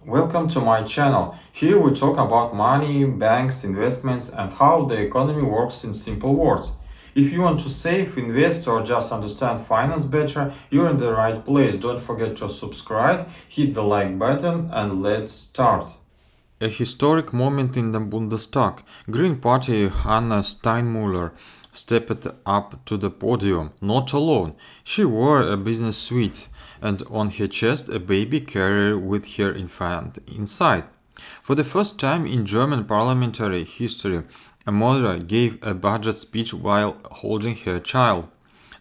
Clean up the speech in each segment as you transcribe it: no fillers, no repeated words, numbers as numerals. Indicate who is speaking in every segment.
Speaker 1: Welcome to my channel. Here we talk about money, banks, investments, and how the economy works in simple words. If you want to save, invest, or just understand finance better, you're in the right place. Don't forget to subscribe, hit the like button, and let's start. A historic moment in the Bundestag. Green Party Hannah Steinmüller stepped up to the podium, not alone. She wore a business suit and on her chest a baby carrier with her infant inside. For the first time in German parliamentary history, a mother gave a budget speech while holding her child.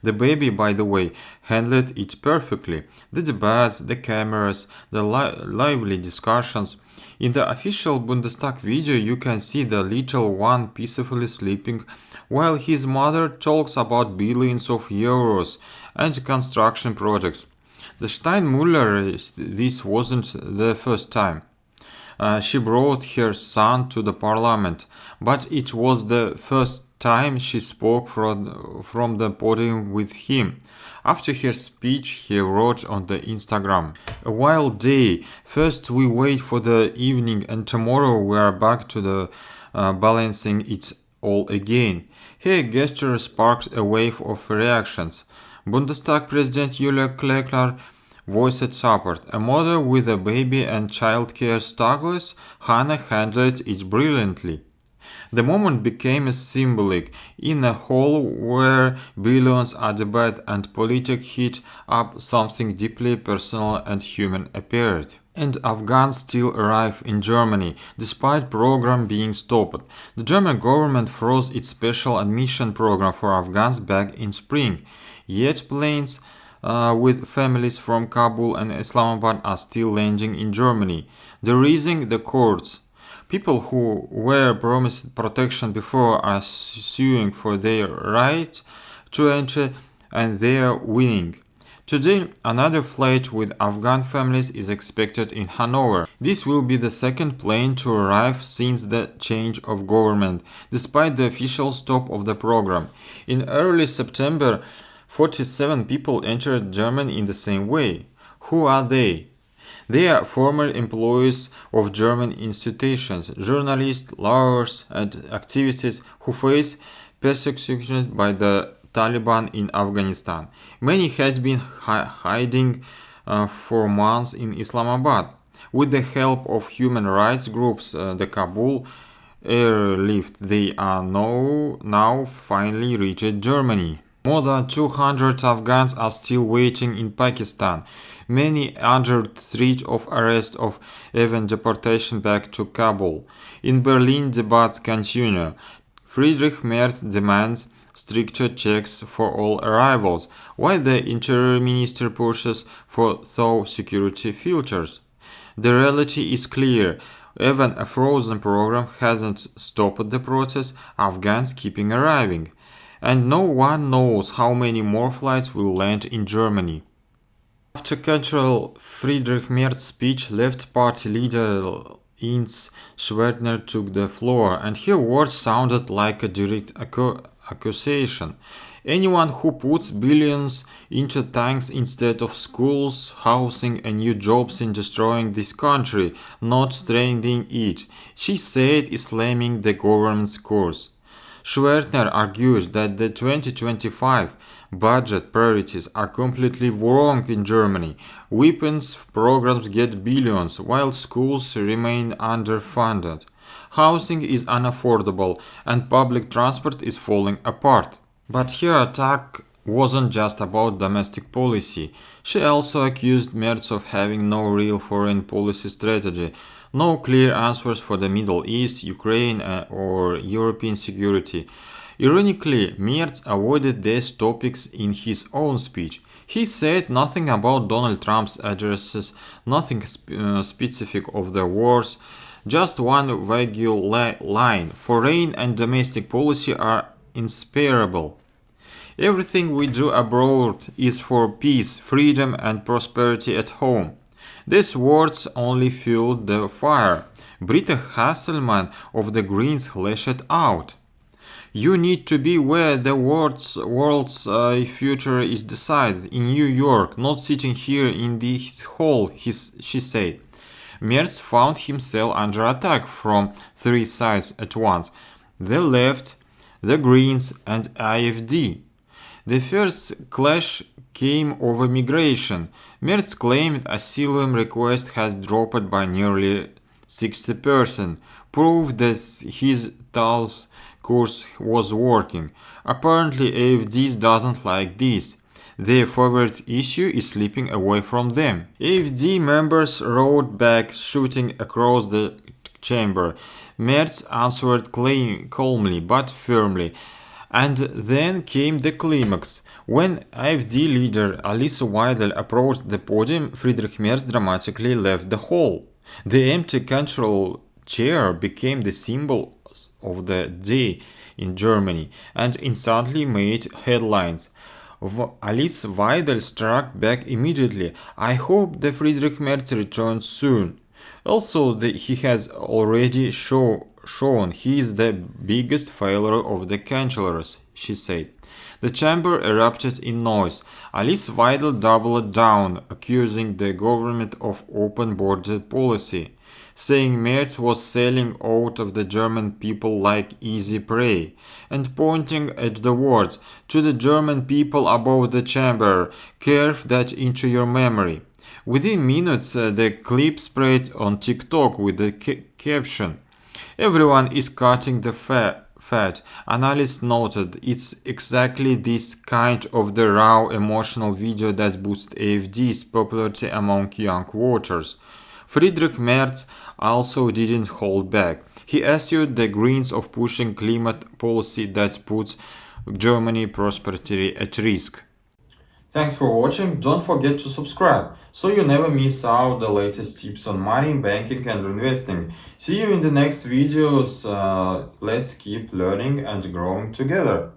Speaker 1: The baby, by the way, handled it perfectly. The debates, the cameras, the lively discussions. In the official Bundestag video, you can see the little one peacefully sleeping while his mother talks about billions of euros and construction projects. The Steinmüller, this wasn't the first time. She brought her son to the parliament, but it was the first time she spoke from the podium with him. After her speech, he wrote on the Instagram, "A wild day. First we wait for the evening and tomorrow we are back to the balancing it all again." Her gesture sparked a wave of reactions. Bundestag President Julia Klöckner voiced support. A mother with a baby and childcare struggles, Hannah handled it brilliantly. The moment became symbolic. In a hall where billions are debated and politics hit up, something deeply personal and human appeared. And Afghans still arrive in Germany, despite program being stopped. The German government froze its special admission program for Afghans back in spring. Yet planes with families from Kabul and Islamabad are still landing in Germany. The reason: the courts. People who were promised protection before are suing for their right to enter, and they are winning. Today, another flight with Afghan families is expected in Hanover. This will be the second plane to arrive since the change of government, despite the official stop of the program. In early September, 47 people entered Germany in the same way. Who are they? They are former employees of German institutions, journalists, lawyers, and activists who face persecution by the Taliban in Afghanistan. Many had been hiding for months in Islamabad. With the help of human rights groups, the Kabul airlift, they are now finally reached Germany. More than 200 Afghans are still waiting in Pakistan, many under threat of arrest or even deportation back to Kabul. In Berlin, debates continue. Friedrich Merz demands stricter checks for all arrivals, while the Interior Minister pushes for thorough security filters. The reality is clear. Even a frozen program hasn't stopped the process, Afghans keeping arriving. And no one knows how many more flights will land in Germany. After cultural Friedrich Merz speech, Left Party leader Ines Schwertner took the floor, and her words sounded like a direct accusation. Anyone who puts billions into tanks instead of schools, housing, and new jobs in destroying this country, not strengthening it, she said, is slamming the government's course. Schwertner argues that the 2025 budget priorities are completely wrong in Germany. Weapons programs get billions, while schools remain underfunded. Housing is unaffordable, and public transport is falling apart. But her attack wasn't just about domestic policy. She also accused Merz of having no real foreign policy strategy, no clear answers for the Middle East, Ukraine, or European security. Ironically, Merz avoided these topics in his own speech. He said nothing about Donald Trump's addresses, nothing specific of the wars, just one vague line: foreign and domestic policy are inseparable. Everything we do abroad is for peace, freedom, and prosperity at home. These words only fueled the fire. Britta Hasselmann of the Greens lashed out. "You need to be where the world's future is decided, in New York, not sitting here in this hall," she said. Merz found himself under attack from three sides at once: the left, the Greens, and AfD. The first clash came over migration. Merz claimed asylum requests had dropped by nearly 60%, proof that his tough course was working. Apparently, AfD doesn't like this. Their favorite issue is slipping away from them. AfD members rode back, shooting across the chamber. Merz answered calmly but firmly. And then came the climax. When AfD leader Alice Weidel approached the podium, Friedrich Merz dramatically left the hall. The empty chancellor chair became the symbol of the day in Germany and instantly made headlines. Alice Weidel struck back immediately. I hope the Friedrich Merz returns soon. Also, he has already shown he is the biggest failure of the chancellors, she said. The chamber erupted in noise. Alice Weidel doubled down, accusing the government of open border policy, saying Merz was selling out of the German people like easy prey, and pointing at the words, to the German people above the chamber, carve that into your memory. Within minutes, the clip spread on TikTok with the caption, everyone is cutting the fat. Analysts noted it's exactly this kind of the raw emotional video that boosts AfD's popularity among young voters. Friedrich Merz also didn't hold back. He accused the Greens of pushing climate policy that puts Germany's prosperity at risk. Thanks for watching. Don't forget to subscribe so you never miss out the latest tips on money, banking and investing. See you in the next videos. Let's keep learning and growing together.